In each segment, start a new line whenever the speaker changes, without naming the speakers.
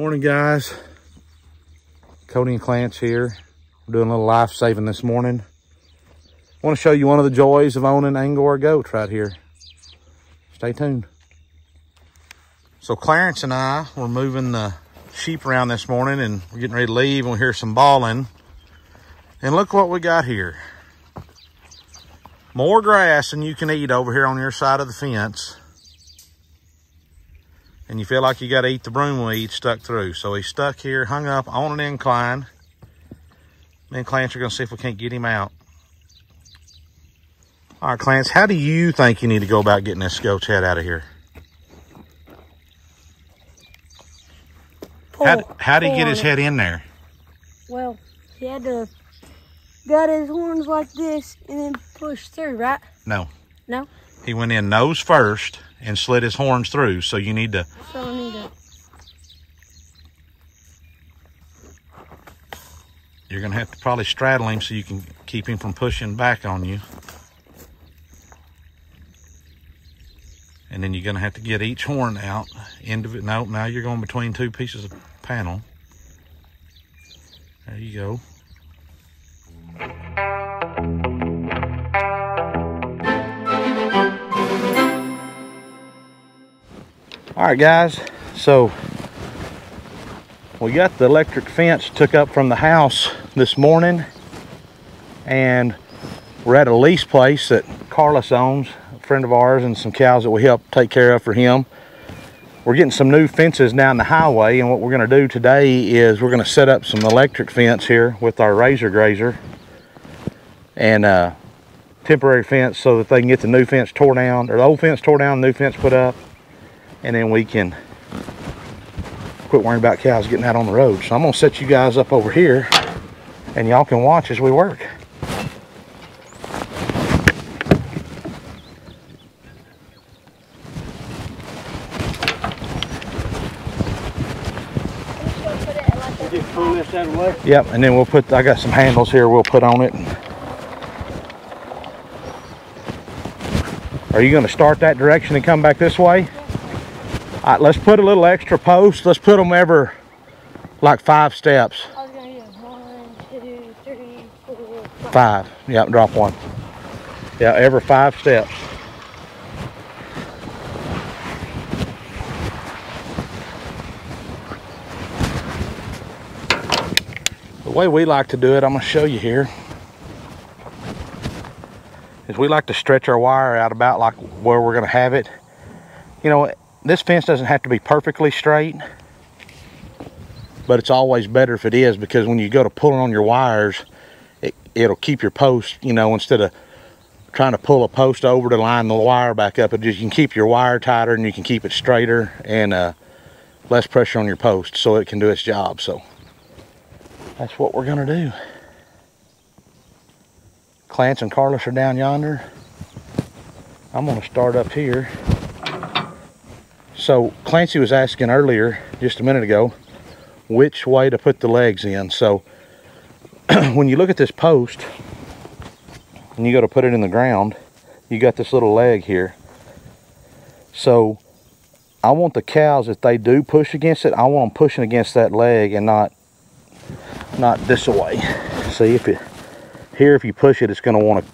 Morning, guys. Cody and Clance here. We're doing a little life saving this morning. I want to show you one of the joys of owning Angora goats right here. Stay tuned. So Clarence and I were moving the sheep around this morning and we're getting ready to leave and we hear some bawling. And look what we got here. More grass than you can eat over here on your side of the fence. And you feel like you got to eat the broom weed stuck through. So he's stuck here, hung up on an incline. Me and Clance are going to see if we can't get him out. All right, Clance, how do you think you need to go about getting this goat's head out of here? How did he get his head in there?
Well, he had to got his horns like this and then push through, right?
No.
No?
He went in nose first and slid his horns through, so you need to...
So I need to...
You're going to have to probably straddle him so you can keep him from pushing back on you. And then you're going to have to get each horn out. No, now you're going between two pieces of panel. There you go. All right, guys, so we got the electric fence took up from the house this morning, and we're at a lease place that Carlos owns, a friend of ours, and some cows that we help take care of for him. We're getting some new fences down the highway, and what we're going to do today is we're going to set up some electric fence here with our razor grazer and temporary fence so that they can get the new fence tore down, or the old fence tore down, new fence put up, and then we can quit worrying about cows getting out on the road. So I'm going to set you guys up over here and y'all can watch as we work.
Just pull this out of the way.
Yep, and then we'll put, I got some handles here we'll put on it. Are you going to start that direction and come back this way? All right, let's put a little extra post. Let's put them every like 5 steps.
I was going to do 1, 2, 3, 4,
5. Yep, drop one. Yeah, every 5 steps. The way we like to do it, I'm going to show you here, is we like to stretch our wire out about like where we're going to have it. You know, this fence doesn't have to be perfectly straight, but it's always better if it is, because when you go to pulling on your wires, it'll keep your post, you know, instead of trying to pull a post over to line the wire back up, you can keep your wire tighter and you can keep it straighter and less pressure on your post so it can do its job. So that's what we're gonna do. Clance and Carlos are down yonder. I'm gonna start up here. So Clancy was asking earlier, just a minute ago, which way to put the legs in. So when you look at this post and you go to put it in the ground, you got this little leg here. So I want the cows, if they do push against it, I want them pushing against that leg and not this way. See, if you push it, it's going to want to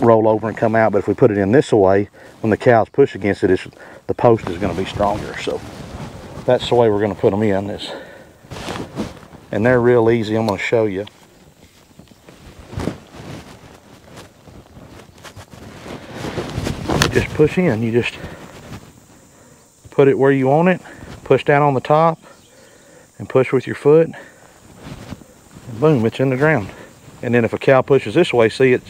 roll over and come out. But if we put it in this way, when the cows push against it, the post is going to be stronger. So that's the way we're going to put them in this. And they're real easy. I'm going to show you. Just push in. You just put it where you want it. Push down on the top and push with your foot. And boom, it's in the ground. And then if a cow pushes this way, see, it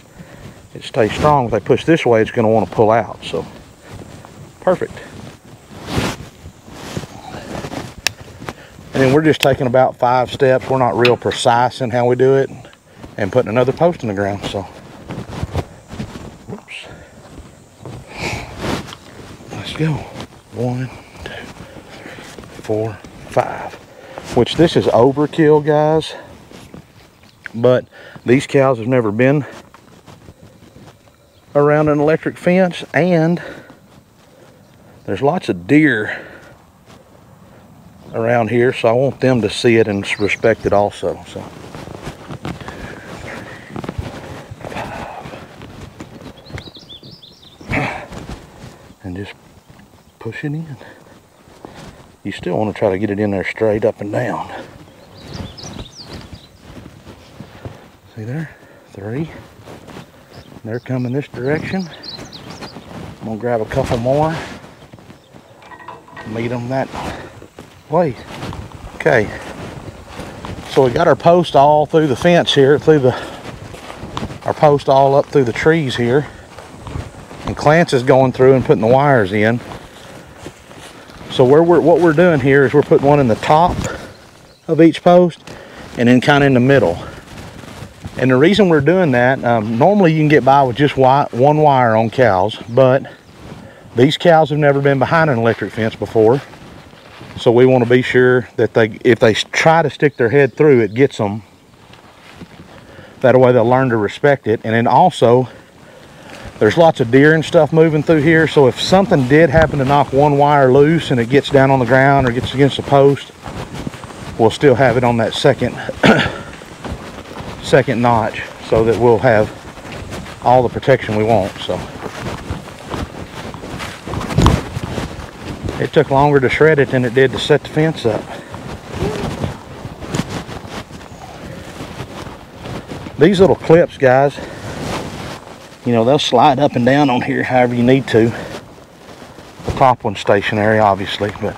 stays strong. If they push this way, it's going to want to pull out. So perfect. And then we're just taking about 5 steps. We're not real precise in how we do it, and putting another post in the ground. So whoops. Let's go. 1, 2, 3, 4, 5. Which this is overkill, guys, but these cows have never been around an electric fence, and there's lots of deer around here, so I want them to see it and respect it also. So. And just push it in. You still want to try to get it in there straight up and down. See there? 3. They're coming this direction. I'm gonna grab a couple more. Meet them that way. Okay. So we got our post all through the fence here, our post all up through the trees here. And Clance is going through and putting the wires in. So what we're doing here is we're putting one in the top of each post and then kind of in the middle. And the reason we're doing that, normally you can get by with just one wire on cows, but these cows have never been behind an electric fence before. So we want to be sure that if they try to stick their head through, it gets them. That way they'll learn to respect it. And then also, there's lots of deer and stuff moving through here, so if something did happen to knock one wire loose and it gets down on the ground or gets against the post, we'll still have it on that second notch, so that we'll have all the protection we want. So it took longer to shred it than it did to set the fence up. These little clips, guys, you know, they'll slide up and down on here however you need to. The top one's stationary, obviously, but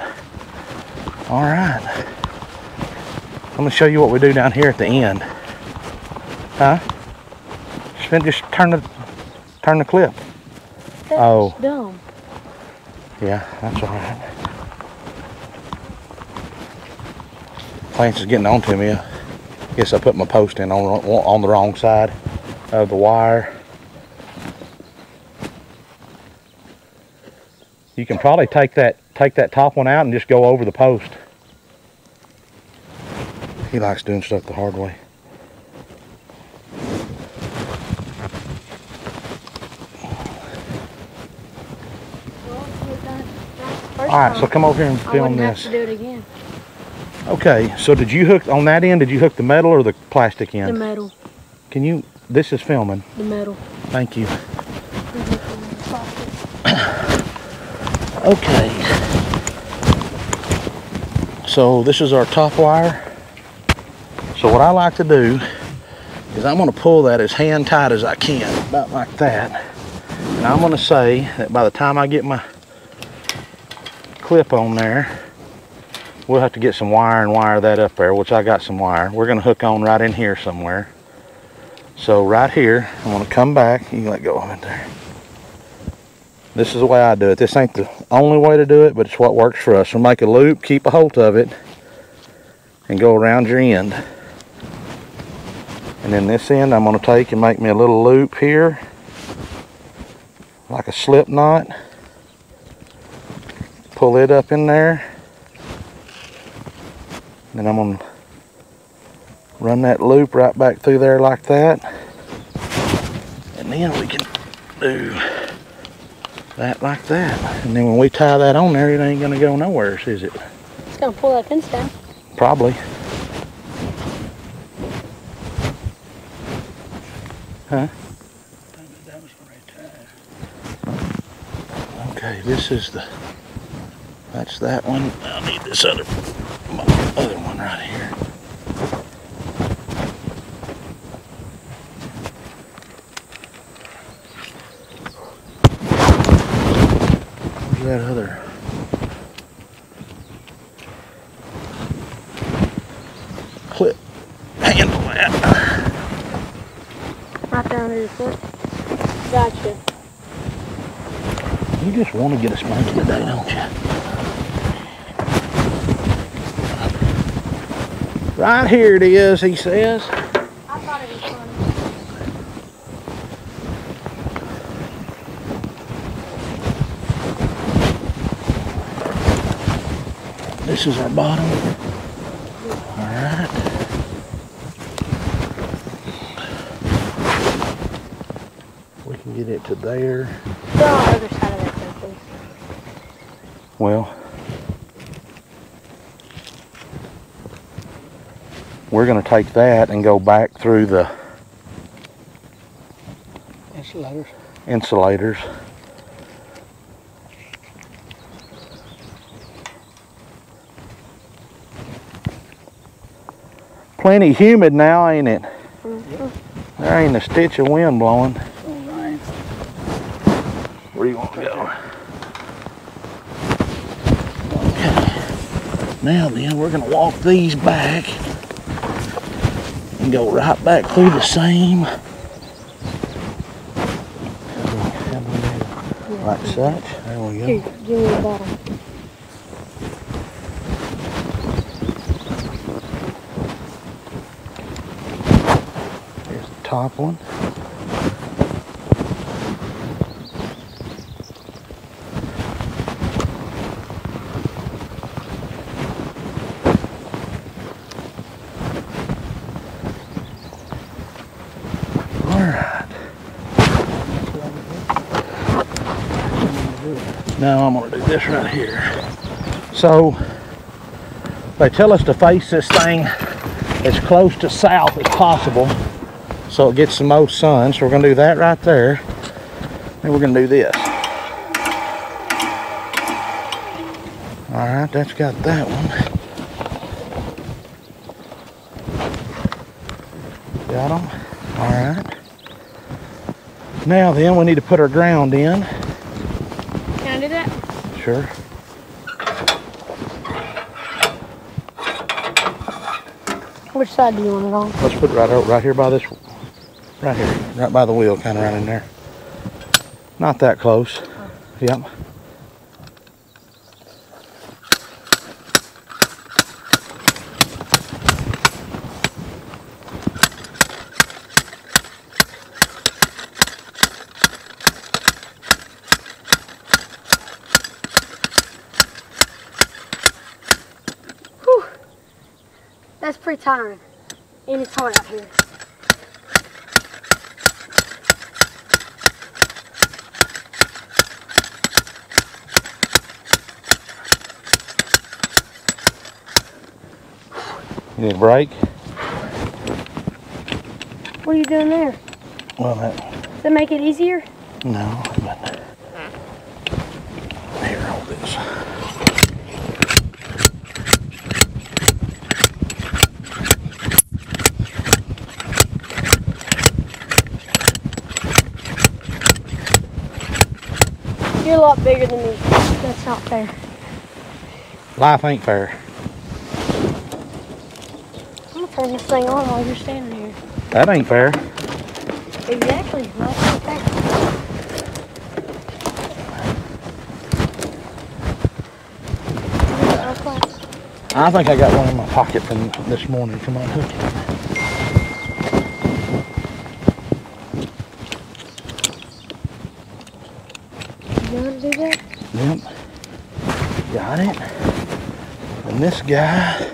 all right. I'm gonna show you what we do down here at the end. Huh? Just turn the clip.
That's
oh,
dumb.
Yeah, that's all right. Clance is getting on to me. I guess I put my post in on the wrong side of the wire. You can probably take that top one out and just go over the post. He likes doing stuff the hard way. Alright, so come over here and film this.
I wouldn't have to do it again.
Okay, so did you hook, on that end, did you hook the metal or the plastic end?
The metal.
Can you, this is filming.
The metal.
Thank you. Okay. So this is our top wire. So what I like to do is I'm going to pull that as hand tight as I can, about like that. And I'm going to say that by the time I get my clip on there, we'll have to get some wire and wire that up there, which I got some wire. We're going to hook on right in here somewhere. So right here, I'm going to come back. You can let go of it there. This is the way I do it. This ain't the only way to do it, but it's what works for us. So make a loop, keep a hold of it, and go around your end. And then this end I'm going to take and make me a little loop here, like a slip knot. Pull it up in there. Then I'm going to run that loop right back through there like that. And then we can do that like that. And then when we tie that on there, it ain't going to go nowhere, is it?
It's going to pull that fence down.
Probably. Huh? Okay, this is that's that one. I'll need this other one right here. Where's that other? Clip handle that.
Right there under your foot. Gotcha.
You just want to get a spanking today, don't you? Right here it is, he says.
I thought it was funny.
This is our bottom. Alright. We can get it to there.
Go on the other side of that though, please.
Well, we're going to take that and go back through the insulators. Plenty humid now, ain't it? Mm-hmm. There ain't a stitch of wind blowing. Where do you want to go? Okay. Now then, we're going to walk these back and go right back through the same. Like such. There we go.
Here, give me the bottom.
Here's the top one. Now I'm going to do this right here. So they tell us to face this thing as close to south as possible so it gets the most sun. So we're going to do that right there. Then we're going to do this. Alright, that's got that one. Got them. Alright. Now then, we need to put our ground in.
Can I do that?
Sure.
Which side do you want it on?
Let's put it right here by this, right here, right by the wheel, kind of right in there. Not that close. Oh. Yep.
That's pretty tiring, and it's hot out here.
You need a break?
What are you doing there?
Well,
does that make it easier?
No, but here, hold this.
You're a lot bigger than me. That's not fair.
Life ain't fair.
I'm gonna turn this thing on while you're standing here.
That ain't fair.
Exactly. Life ain't fair.
I think I got one in my pocket from this morning. Come on, hook it.
You want to do that?
Yep. Got it. And this guy.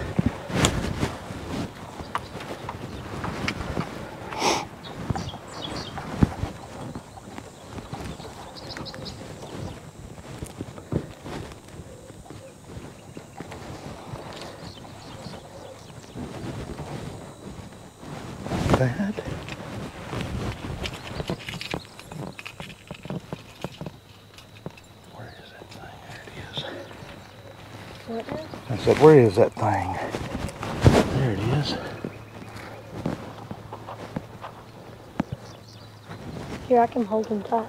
That. Where is that thing? There it is.
What now?
I said, where is that thing? There it is.
Here, I can hold him tight.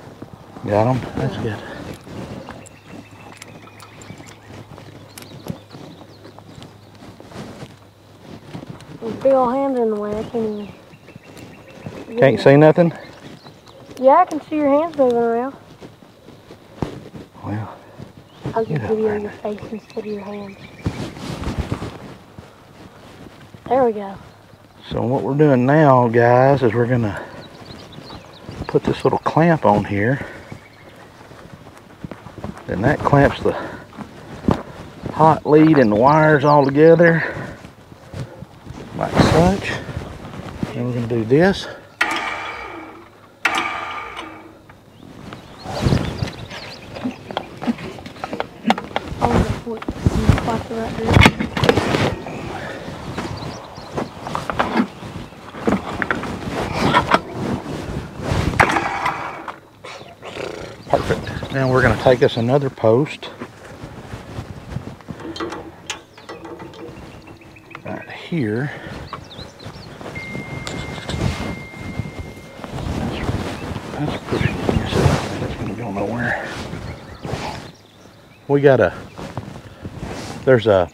Got him? That's good.
There's big old hands in the way. I can't even.
Can't see nothing?
Yeah, I can see your hands moving around.
Well,
I'll just video your face instead of your hands. There we go.
so what we're doing now, guys, is we're gonna put this little clamp on here. And that clamps the hot lead and the wires all together, like such. And we're gonna do this. to take us another post. Right here. That's pushing this up. That's going to go nowhere. We got there's a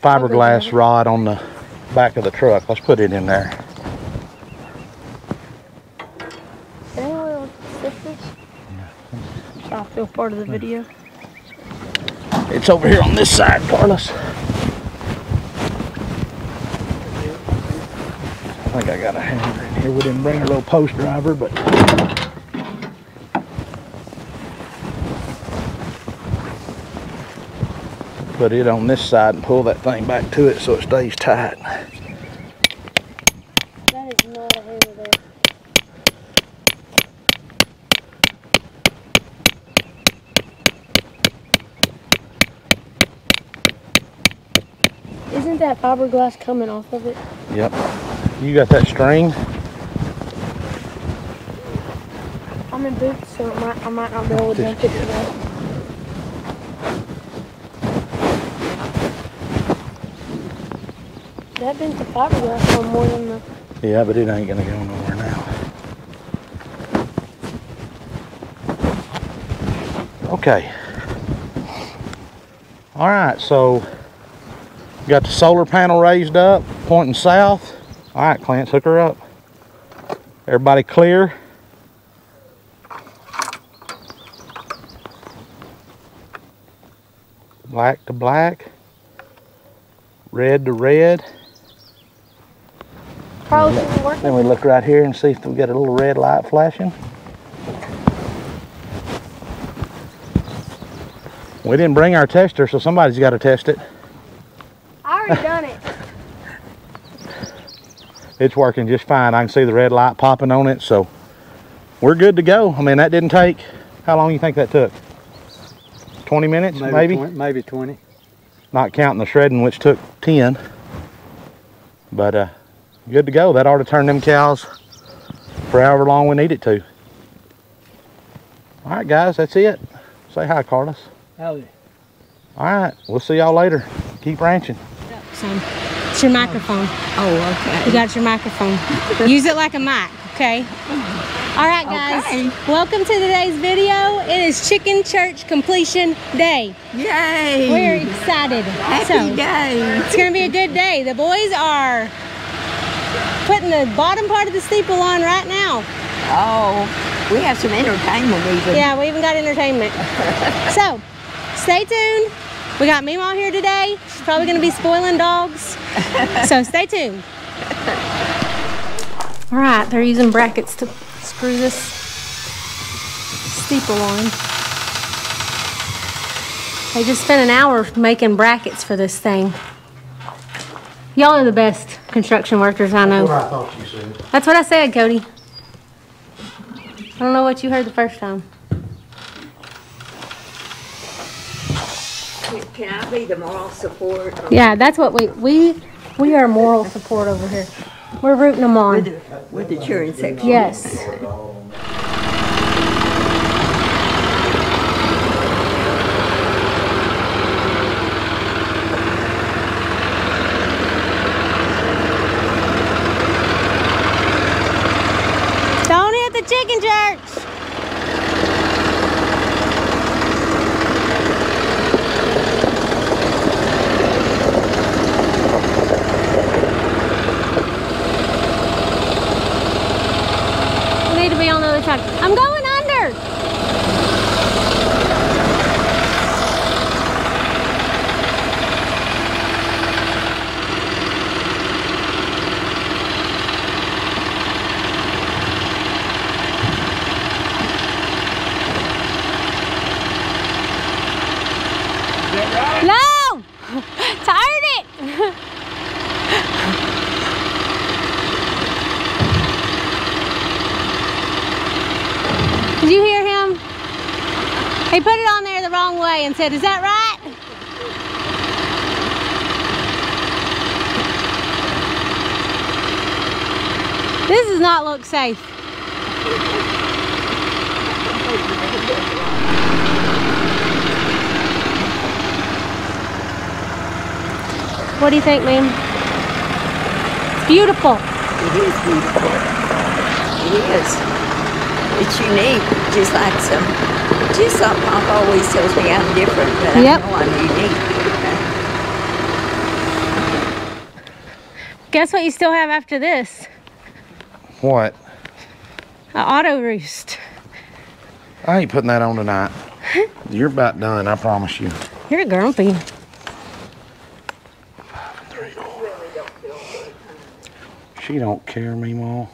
fiberglass rod on the back of the truck. Let's put it in there.
I feel part of the video.
It's over here on this side, Carlos. I think I got a hammer in here. We didn't bring a little post driver, but put it on this side and pull that thing back to it so it stays tight.
That is not a hammer there. Isn't that fiberglass coming off of it?
Yep. You got that string?
I'm in boots, so I might not be able to jump it today. That bent the fiberglass on more than the...
Yeah, but it ain't gonna go nowhere now. Okay. All right, so got the solar panel raised up, pointing south. All right, Clint, hook her up. Everybody clear? Black to black. Red to red.
Probably isn't working.
Then we look right here and see if we got a little red light flashing. We didn't bring our tester, so somebody's got to test it.
I already done it.
It's working just fine. I can see the red light popping on it, so we're good to go. I mean, that didn't take, how long do you think that took? 20 minutes, maybe?
20, maybe 20.
Not counting the shredding, which took 10. But good to go. That ought to turn them cows for however long we need it to. All right, guys, that's it. Say hi, Carlos.
Howdy.
All right, we'll see y'all later. Keep ranching.
It's your microphone.
Oh, okay.
You got your microphone. Use it like a mic, okay? All right, guys.
Okay.
Welcome to today's video. It is Chicken Church Completion Day.
Yay!
We're excited.
Happy day.
It's going to be a good day. The boys are putting the bottom part of the steeple on right now.
Oh, we have some entertainment even.
Yeah, we even got entertainment. So, stay tuned. We got Meemaw here today. She's probably going to be spoiling dogs. So, stay tuned. All right, they're using brackets to screw this steeple on. They just spent an hour making brackets for this thing. Y'all are the best construction workers I know.
That's what I thought you said.
That's what I said, Cody. I don't know what you heard the first time.
Can I be the moral support?
Yeah, that's what we are moral support over here. We're rooting them on.
With the cheering section?
Yes. Don't hit the chicken church. We need to be on the other side. I'm going under. No! Tired it! Did you hear him? He put it on there the wrong way and said, "Is that right?" This does not look safe. What do you think, ma'am? It's beautiful.
It is beautiful. It is. It's unique, just like Pop always tells me I'm different, but
Yep.
I know I'm unique.
Guess what you still have after this?
What?
An auto roost.
I ain't putting that on tonight. You're about done, I promise you.
You're grumpy.
She don't care, Meemaw.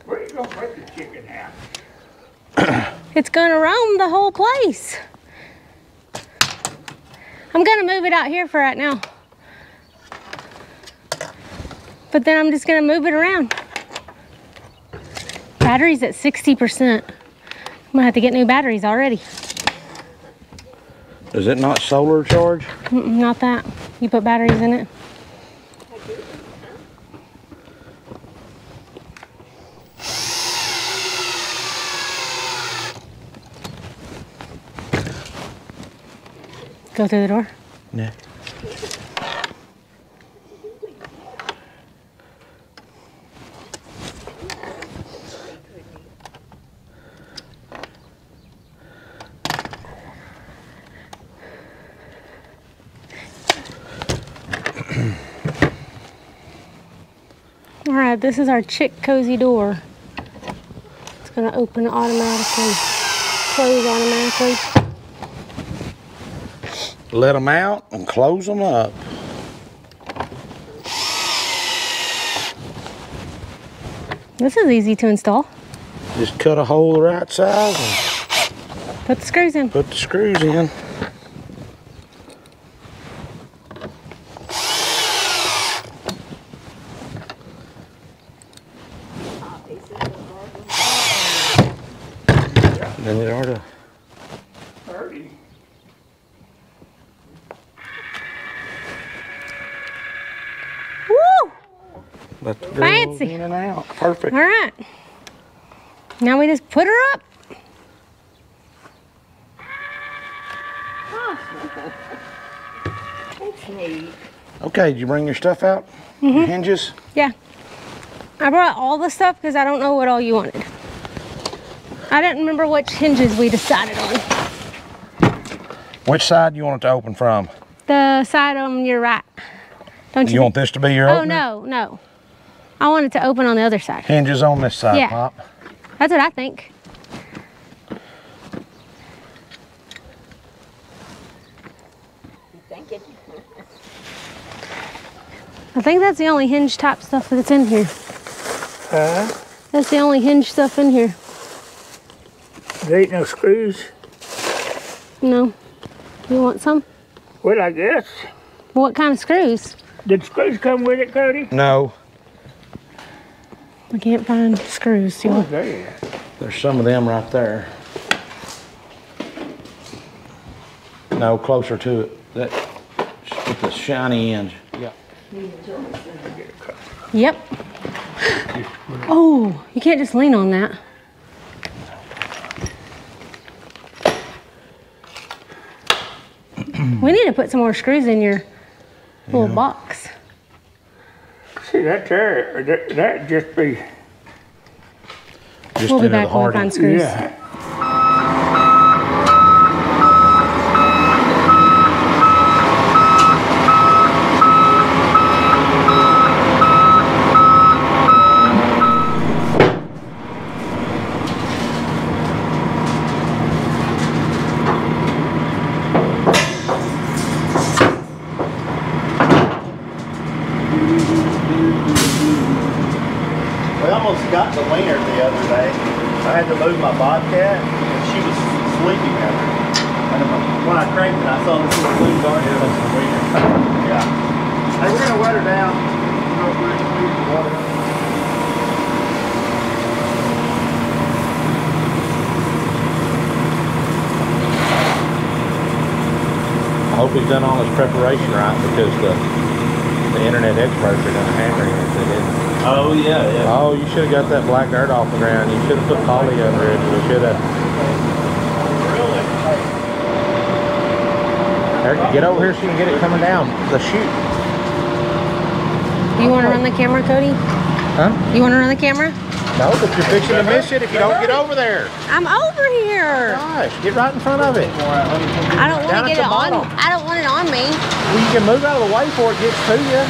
Where you gonna put the chicken out?
It's gonna roam the whole place. I'm gonna move it out here for right now. But then I'm just gonna move it around. Battery's at 60%. I'm gonna have to get new batteries already.
Is it not solar charge?
Not that. You put batteries in it. Go through the door.
Yeah.
All right, this is our chick cozy door. It's gonna open automatically, close automatically.
Let them out and close them up.
This is easy to install.
Just cut a hole the right size and
Put the screws in.
put the screws in. Then it ought to.
30.
Woo!
Let the girls
Fancy.
in and out. Perfect.
All right. Now we just put her up.
That's neat.
Okay, did you bring your stuff out? Your hinges?
Yeah. I brought all the stuff because I don't know what all you wanted. I didn't remember which hinges we decided on.
Which side do you want it to open from?
The side on your right. Don't you?
You want this to be your
Oh,
opener?
no, no. I want it to open on the other side.
Hinges on this side,
Yeah.
Pop.
That's what I think.
You think it?
I think that's the only hinge type stuff that's in here.
Huh?
That's the only hinge stuff in here.
There ain't no screws.
No. You want some?
Well, I guess.
What kind of screws?
Did screws come with it, Cody?
No,
I can't find screws. You want?
There.
there's some of them right there. No, closer to it. That, with the shiny ends. Yeah.
Yep. Oh, you can't just lean on that. We need to put some more screws in your little box.
See, that there, that just be,
Just
We'll be
into the
back when we
hardy.
find screws.
yeah.
We almost got the wiener the other day. I had to move my bobcat, and she was sleeping there. And when I cranked it, I saw this little blue dart here. That's the wiener. Yeah. Hey, we're gonna wet her down.
I hope he's done all his preparation right because the internet experts are gonna hammer him if they didn't.
Oh yeah, yeah.
Oh, you should have got that black dirt off the ground. You should have put poly under it. You should have.
Really?
Eric, get over here so you can get it coming down the chute.
You want to run the camera, Cody?
Huh?
You want to run the camera?
No, but you're fixing to miss it if you don't get over there.
I'm over here.
Gosh, get right in front of it.
I don't want to get it on. I don't want it on me.
Well, you can move out of the way before it gets to you.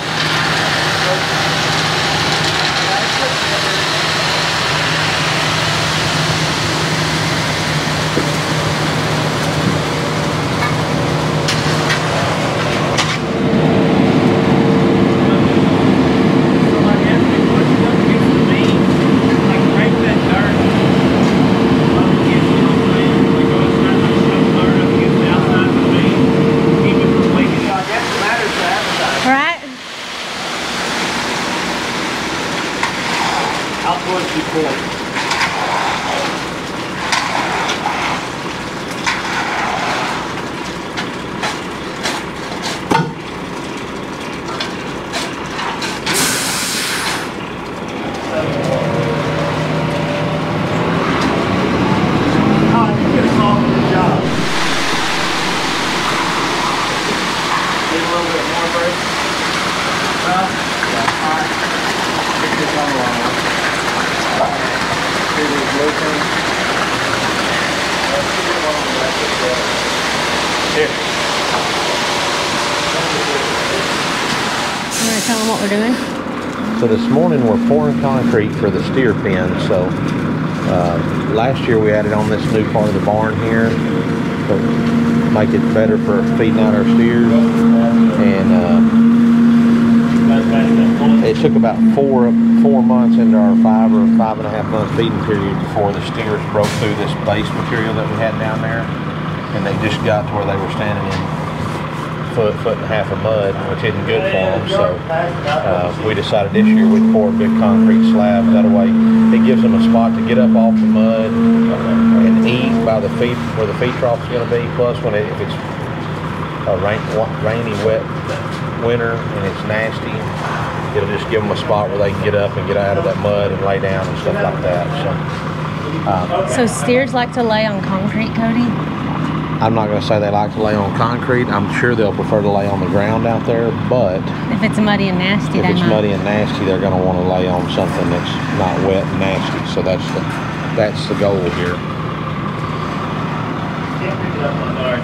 Tell them what we're doing.
So this morning we're pouring concrete for the steer pen. So last year we added on this new part of the barn here to make it better for feeding out our steers. And it took about four months into our 5 or 5.5 month feeding period before the steers broke through this base material that we had down there, and they just got to where they were standing in foot and a half of mud, which isn't good for them. So we decided this year we'd pour a big concrete slab. That way it gives them a spot to get up off the mud and eat by the feed, where the feed trough is going to be. Plus, if it's a rainy, wet winter and it's nasty, it'll just give them a spot where they can get up and get out of that mud and lay down and stuff like that.
So steers like to lay on concrete, Cody?
I'm not going to say they like to lay on concrete. I'm sure they'll prefer to lay on the ground out there, but
if it's muddy and nasty,
if it's muddy and nasty, they're going to want to lay on something that's not wet and nasty. So that's the goal here.
Can't pick it up on dark.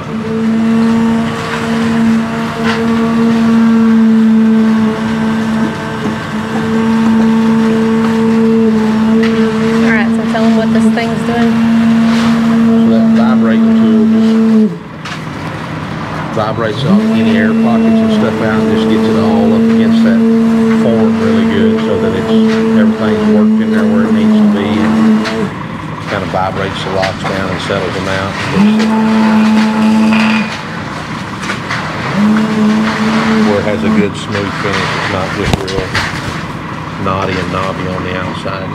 All right, so tell them what this thing's doing.
So that vibrating tool just vibrates off any air pockets and stuff out and just gets it all up against that form really good, so that everything's working there where it needs to be, and kind of vibrates the locks down and settles them out. Where it has a good smooth finish. It's not just real knotty and knobby on the outside.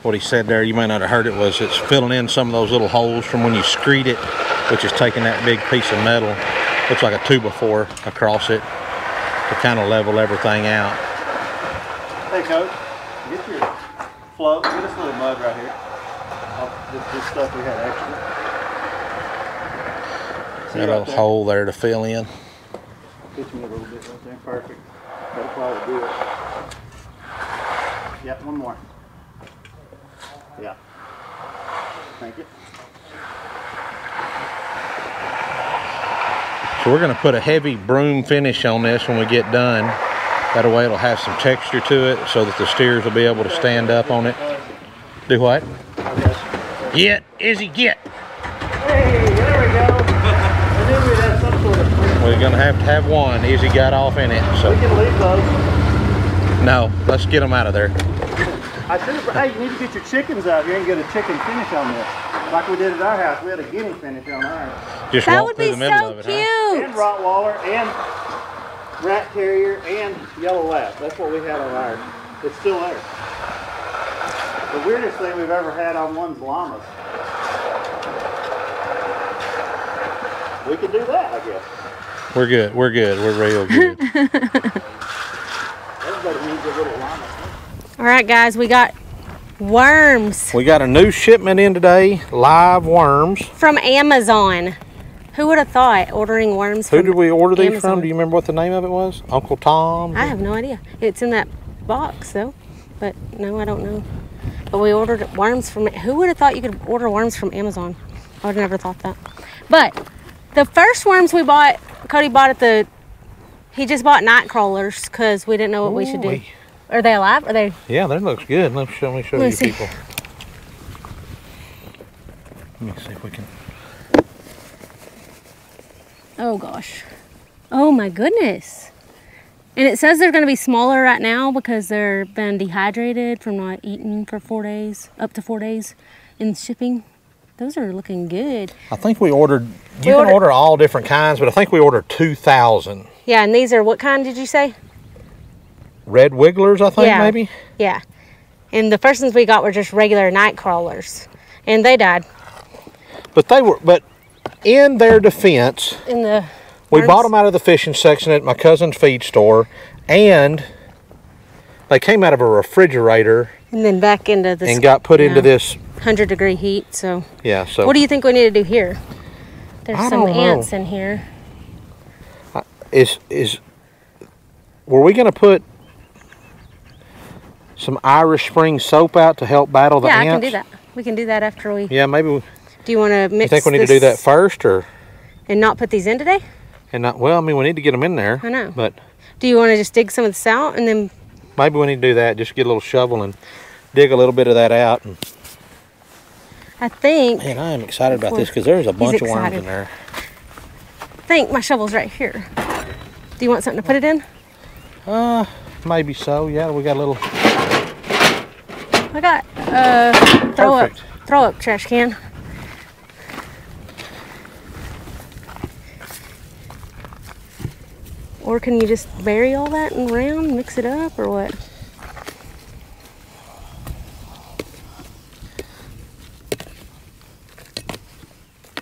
What he said there, you may not have heard it, was it's filling in some of those little holes from when you screed it, which is taking that big piece of metal, looks like a 2x4 across it, to kind of level everything out.
Hey Coach, get your float, get this little mud right here. This stuff we had extra.
Got a little hole there to fill in.
Pitch me a little bit right there, perfect. That'll probably do it. Yeah, one more. Yeah. Thank you.
So we're going to put a heavy broom finish on this when we get done. That way it'll have some texture to it so that the steers will be able to stand up on it. Do what? Get, Izzy, get.
Hey, there we go. I knew we'd have some sort of...
We're going to have one. Izzy got off in it. So.
We can leave those.
No, let's get them out of there.
I should have, hey, you need to get your chickens out here and get a chicken finish on this. Like we did at our house. We had a guinea finish on ours.
Just
that
walk
would
through
be
the middle
so
of it,
cute.
huh?
And Rottweiler and rat terrier and yellow lab. That's what we had on ours. It's still there. The weirdest thing we've ever had on one's llamas. We could do that, I guess.
We're good. We're good. We're real good.
All right, guys, we got worms.
We got a new shipment in today. Live worms.
From Amazon. Who would have thought ordering worms from
Who did we order these
Amazon?
from? Do you remember what the name of it was? Uncle Tom?
I have no idea. It's in that box, though. But no, I don't know. But we ordered worms from... Who would have thought you could order worms from Amazon? I would have never thought that. But the first worms we bought, Cody bought at the... He just bought night crawlers because we didn't know what we should do. Are they alive? Are they...
Yeah, that looks good. Let me show you people. Let me see if we can...
Oh, gosh. Oh, my goodness. And it says they're going to be smaller right now because they're been dehydrated from not eating for 4 days, up to 4 days in shipping. Those are looking good.
I think we ordered... You can order all different kinds, but I think we ordered 2,000.
Yeah, and these are... What kind did you say?
Red wigglers, I think, maybe?
Yeah. And the first ones we got were just regular night crawlers. And they died.
But they were... But in their defense...
In the...
We bought them out of the fishing section at my cousin's feed store, and they came out of a refrigerator
and then back into this...
And got put into this...
100-degree heat, so...
Yeah, so...
What do you think we need to do here? There's some
don't know.
ants in here.
Were we going to put some Irish Spring soap out to help battle the ants?
Yeah, I can do that. We can do that after we...
Yeah, maybe...
Do you want to mix...
You think we need to do that first, or...
And not put these in today?
And not... Well, I mean, we need to get them in there.
I know.
But...
Do you want to just dig some of this out and then...
Maybe we need to do that. Just get a little shovel and dig a little bit of that out. And...
I think...
Man, I am excited about this because there's a bunch of worms in there.
I think my shovel's right here. Do you want something to put it in?
Maybe so. Yeah, we got a little...
I got throw up trash can. Or can you just bury all that in round, mix it up, or what?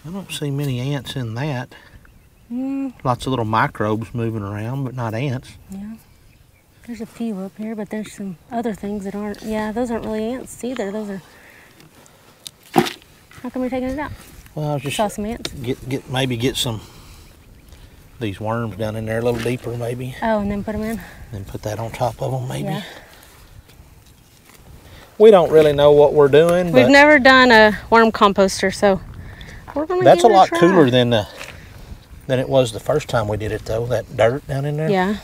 I don't see many ants in that. Lots of little microbes moving around, but not ants.
Yeah. There's a few up here, but there's some other things that aren't. Yeah, those aren't really ants either. Those are... How come you're taking it out?
Well, I was just...
Saw some ants.
Maybe get some... These worms down in there a little deeper, maybe.
Oh, and then put them in?
And put that on top of them, maybe.
Yeah.
We don't really know what we're doing.
We've never done a worm composter, so we're going to give it a try.
That's a lot cooler than it was the first time we did it, though. That dirt down in there.
Yeah.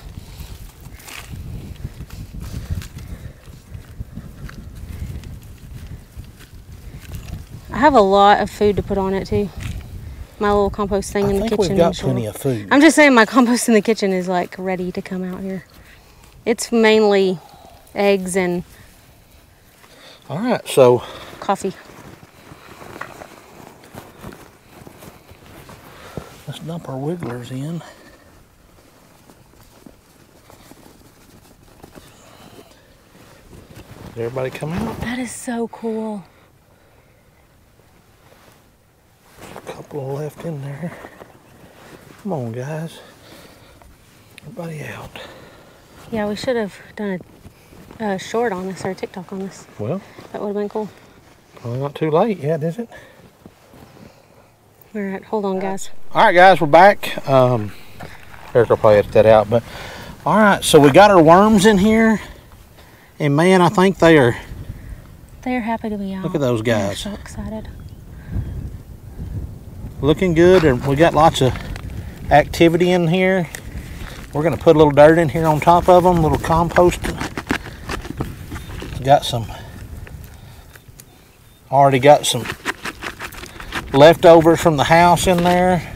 I have a lot of food to put on it, too. My little compost thing in the kitchen.
I think we've got plenty of food.
I'm just saying my compost in the kitchen is like ready to come out here. It's mainly eggs and...
All right, so...
Coffee.
Let's dump our wigglers in. Did everybody come out?
That is so cool.
A couple left in there. Come on, guys. Everybody out.
Yeah, we should have done a short on this or a TikTok on this.
Well,
that would have been cool.
Probably not too late yet, is it?
We're at, hold on, guys.
All right, guys, we're back. Eric will probably edit that out, but all right. So we got our worms in here, and man, I think they're
happy to be out.
Look at those guys.
They're so excited.
Looking good, and we got lots of activity in here. We're gonna put a little dirt in here on top of them, a little compost. Already got some leftovers from the house in there.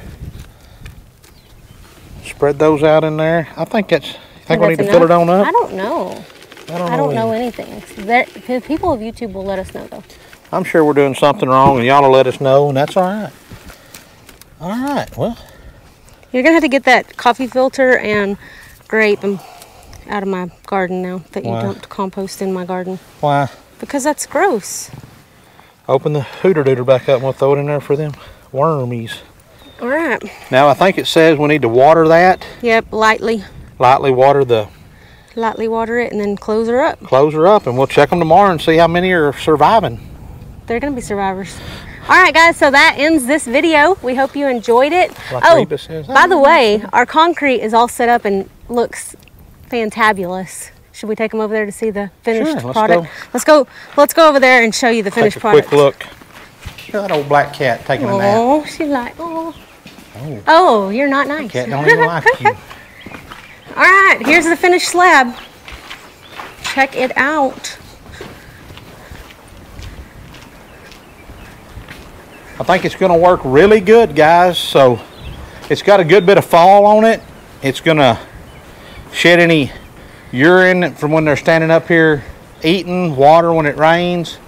Spread those out in there. I think that's. You think we need to fill it on up?
I don't know.
I don't know
anything. People of YouTube will let us know though.
I'm sure we're doing something wrong, and y'all will let us know, and that's all right. All right. Well,
you're gonna have to get that coffee filter and grape out of my garden now that you dumped compost in my garden.
Why?
Because that's gross.
Open the hooter dooter back up and we'll throw it in there for them wormies.
All right.
Now I think it says we need to water that.
Yep, lightly.
Lightly water
Lightly water it and then close her up.
Close her up, and we'll check them tomorrow and see how many are surviving.
They're gonna be survivors. All right, guys, so that ends this video. We hope you enjoyed it.
Like Reba says,
by the way, our concrete is all set up and looks fantabulous. Should we take them over there to see the finished product? Let's go over there and show you the finished product.
Quick look. Look at that old black cat taking a nap.
Oh, she's like, oh, you're not nice.
Cat don't even like you.
All right, here's the finished slab. Check it out.
I think it's going to work really good, guys. So it's got a good bit of fall on it. It's going to shed any urine from when they're standing up here eating, water when it rains.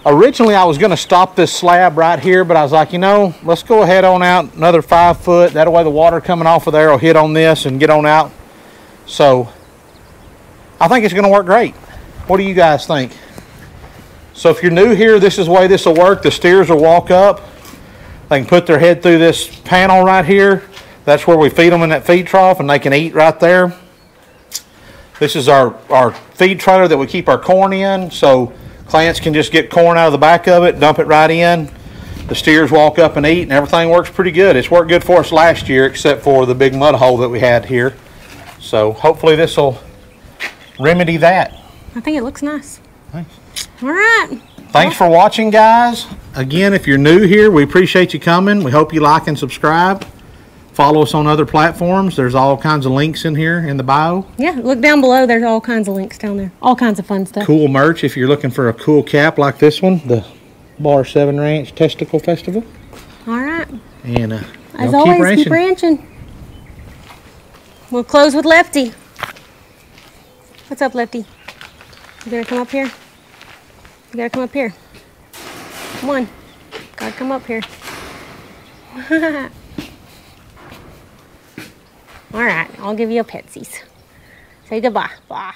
Originally, I was going to stop this slab right here, but I was like, you know, let's go ahead on out another 5 foot. That way the water coming off of there will hit on this and get on out. So I think it's going to work great. What do you guys think? So if you're new here, this is the way this will work. The steers will walk up. They can put their head through this panel right here. That's where we feed them in that feed trough, and they can eat right there. This is our feed trailer that we keep our corn in. So clients can just get corn out of the back of it, dump it right in. The steers walk up and eat, and everything works pretty good. It's worked good for us last year, except for the big mud hole that we had here. So hopefully this will remedy that.
I think it looks nice.
Thanks.
All right.
Thanks for watching, guys. Again, if you're new here, we appreciate you coming. We hope you like and subscribe. Follow us on other platforms. There's all kinds of links in here in the bio.
Yeah, look down below. There's all kinds of links down there. All kinds of fun stuff.
Cool merch if you're looking for a cool cap like this one, the Bar 7 Ranch Testicle Festival.
All right.
And
as always, keep ranching. We'll close with Lefty. What's up, Lefty? You gonna come up here? You gotta come up here. Come on. Gotta come up here. All right, I'll give you a petsies. Say goodbye. Bye.